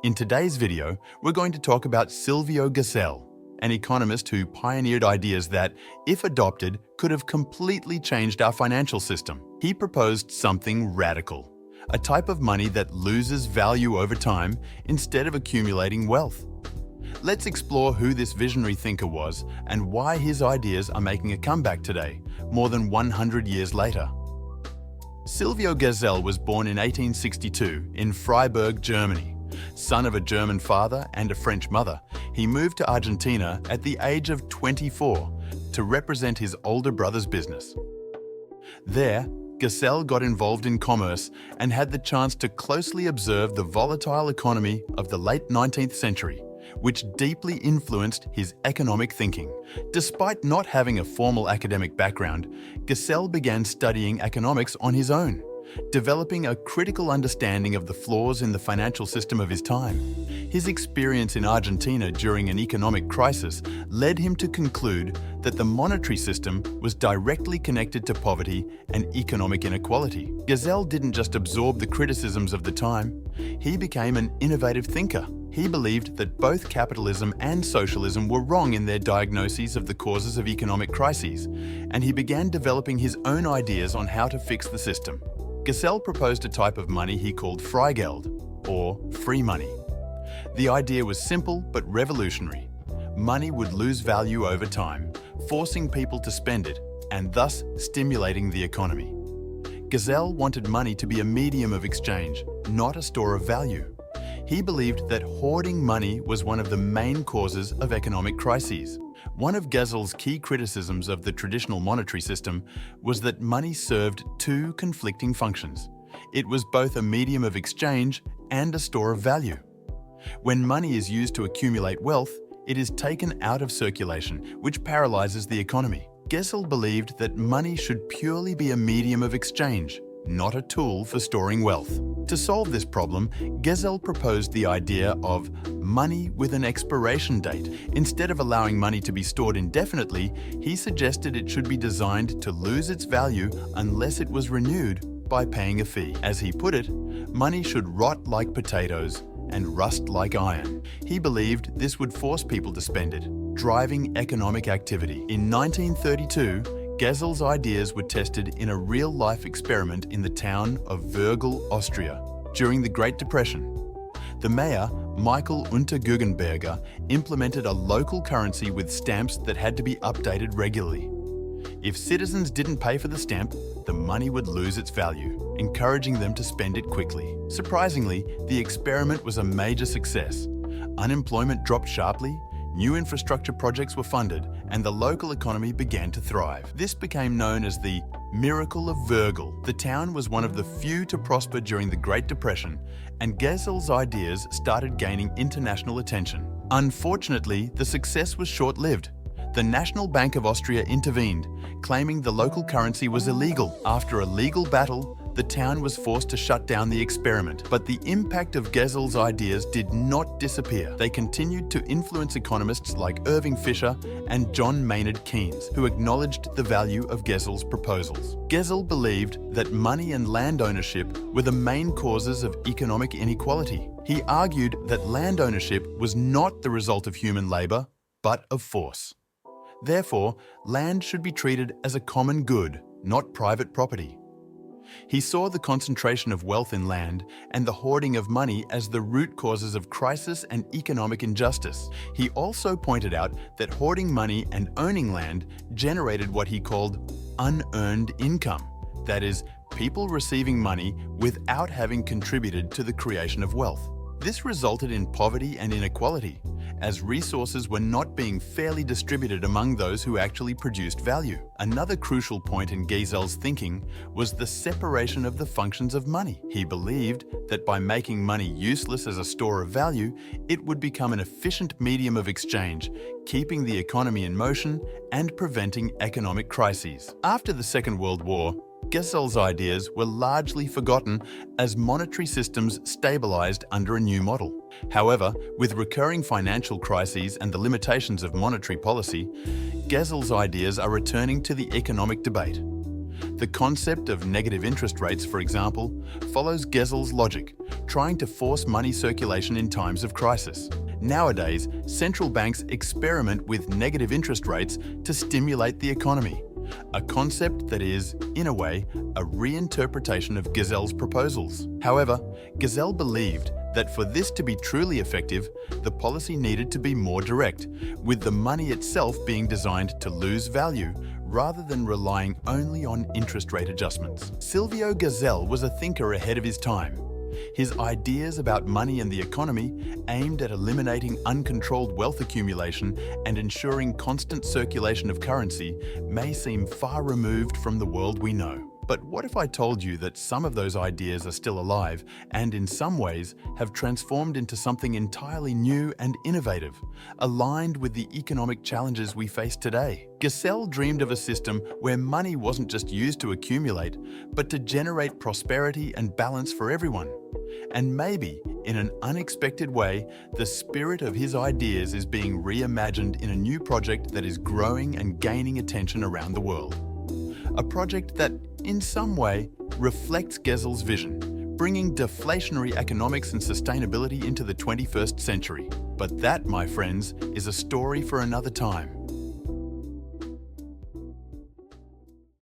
In today's video, we're going to talk about Silvio Gesell, an economist who pioneered ideas that, if adopted, could have completely changed our financial system. He proposed something radical, a type of money that loses value over time instead of accumulating wealth. Let's explore who this visionary thinker was and why his ideas are making a comeback today, more than 100 years later. Silvio Gesell was born in 1862 in Freiburg, Germany. Son of a German father and a French mother, he moved to Argentina at the age of 24 to represent his older brother's business. There, Gesell got involved in commerce and had the chance to closely observe the volatile economy of the late 19th century, which deeply influenced his economic thinking. Despite not having a formal academic background, Gesell began studying economics on his own, developing a critical understanding of the flaws in the financial system of his time. His experience in Argentina during an economic crisis led him to conclude that the monetary system was directly connected to poverty and economic inequality. Gesell didn't just absorb the criticisms of the time, he became an innovative thinker. He believed that both capitalism and socialism were wrong in their diagnoses of the causes of economic crises, and he began developing his own ideas on how to fix the system. Gesell proposed a type of money he called Freigeld, or free money. The idea was simple but revolutionary. Money would lose value over time, forcing people to spend it, and thus stimulating the economy. Gesell wanted money to be a medium of exchange, not a store of value. He believed that hoarding money was one of the main causes of economic crises. One of Gesell's key criticisms of the traditional monetary system was that money served two conflicting functions. It was both a medium of exchange and a store of value. When money is used to accumulate wealth, it is taken out of circulation, which paralyzes the economy. Gesell believed that money should purely be a medium of exchange, not a tool for storing wealth. To solve this problem, Gesell proposed the idea of money with an expiration date. Instead of allowing money to be stored indefinitely, he suggested it should be designed to lose its value unless it was renewed by paying a fee. As he put it, money should rot like potatoes and rust like iron. He believed this would force people to spend it, driving economic activity. In 1932, Gesell's ideas were tested in a real-life experiment in the town of Würgl, Austria, during the Great Depression. The mayor, Michael Unterguggenberger, implemented a local currency with stamps that had to be updated regularly. If citizens didn't pay for the stamp, the money would lose its value, encouraging them to spend it quickly. Surprisingly, the experiment was a major success. Unemployment dropped sharply, new infrastructure projects were funded, and the local economy began to thrive. This became known as the Miracle of Würgl. The town was one of the few to prosper during the Great Depression, and Gesell's ideas started gaining international attention. Unfortunately, the success was short-lived. The National Bank of Austria intervened, claiming the local currency was illegal. After a legal battle, the town was forced to shut down the experiment. But the impact of Gesell's ideas did not disappear. They continued to influence economists like Irving Fisher and John Maynard Keynes, who acknowledged the value of Gesell's proposals. Gesell believed that money and land ownership were the main causes of economic inequality. He argued that land ownership was not the result of human labor, but of force. Therefore, land should be treated as a common good, not private property. He saw the concentration of wealth in land and the hoarding of money as the root causes of crisis and economic injustice. He also pointed out that hoarding money and owning land generated what he called unearned income, that is, people receiving money without having contributed to the creation of wealth. This resulted in poverty and inequality, as resources were not being fairly distributed among those who actually produced value. Another crucial point in Gesell's thinking was the separation of the functions of money. He believed that by making money useless as a store of value, it would become an efficient medium of exchange, keeping the economy in motion and preventing economic crises. After the Second World War, Gesell's ideas were largely forgotten as monetary systems stabilized under a new model. However, with recurring financial crises and the limitations of monetary policy, Gesell's ideas are returning to the economic debate. The concept of negative interest rates, for example, follows Gezel's logic, trying to force money circulation in times of crisis. Nowadays, central banks experiment with negative interest rates to stimulate the economy, a concept that is, in a way, a reinterpretation of Gezel's proposals. However, Gezel believed that for this to be truly effective, the policy needed to be more direct, with the money itself being designed to lose value rather than relying only on interest rate adjustments. Silvio Gezel was a thinker ahead of his time. His ideas about money and the economy aimed at eliminating uncontrolled wealth accumulation and ensuring constant circulation of currency may seem far removed from the world we know. But what if I told you that some of those ideas are still alive and in some ways have transformed into something entirely new and innovative, aligned with the economic challenges we face today? Gezel dreamed of a system where money wasn't just used to accumulate, but to generate prosperity and balance for everyone. And maybe, in an unexpected way, the spirit of his ideas is being reimagined in a new project that is growing and gaining attention around the world. A project that, in some way, reflects Gezel's vision, bringing deflationary economics and sustainability into the 21st century. But that, my friends, is a story for another time.